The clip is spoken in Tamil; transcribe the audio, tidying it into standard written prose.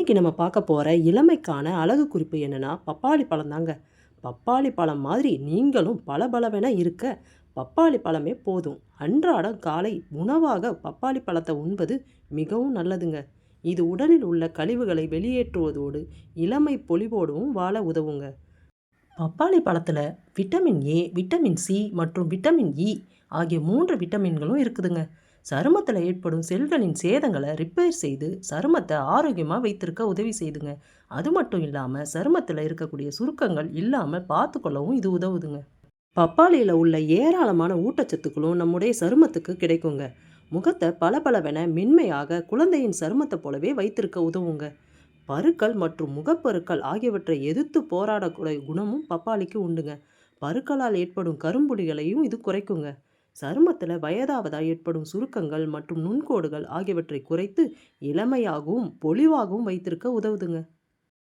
இன்னைக்கு நம்ம பார்க்க போகிற இளமைக்கான அழகு குறிப்பு என்னன்னா பப்பாளி பழம் தாங்க. பப்பாளி பழம் மாதிரி நீங்களும் பளபளவென இருக்க பப்பாளி பழமே போதும். அன்றாடம் காலை உணவாக பப்பாளி பழத்தை உண்பது மிகவும் நல்லதுங்க. இது உடலில் உள்ள கழிவுகளை வெளியேற்றுவதோடு இளமை பொலிவோடும் வாழ உதவுங்க. பப்பாளி பழத்தில் விட்டமின் ஏ, விட்டமின் சி மற்றும் விட்டமின் இ ஆகிய 3 விட்டமின்களும் இருக்குதுங்க. சருமத்தில் ஏற்படும் செல்களின் சேதங்களை ரிப்பேர் செய்து சருமத்தை ஆரோக்கியமாக வைத்திருக்க உதவி செய்துங்க. அது மட்டும் இல்லாமல் சருமத்தில் இருக்கக்கூடிய சுருக்கங்கள் இல்லாமல் பார்த்துக்கொள்ளவும் இது உதவுதுங்க. பப்பாளியில் உள்ள ஏராளமான ஊட்டச்சத்துக்களும் நம்முடைய சருமத்துக்கு கிடைக்குங்க. முகத்தை பளபளவென மென்மையாக குழந்தையின் சருமத்தை போலவே வைத்திருக்க உதவுங்க. பருக்கள் மற்றும் முகப்பருக்கள் ஆகியவற்றை எதிர்த்து போராடக்கூடிய குணமும் பப்பாளிக்கு உண்டுங்க. பருக்களால் ஏற்படும் கரும்புள்ளிகளையும் இது குறைக்குங்க. சருமத்தில் வயதாவதால் ஏற்படும் சுருக்கங்கள் மற்றும் நுண்கோடுகள் ஆகியவற்றை குறைத்து இளமையாகவும் பொலிவாகவும் வைத்திருக்க உதவுதுங்க.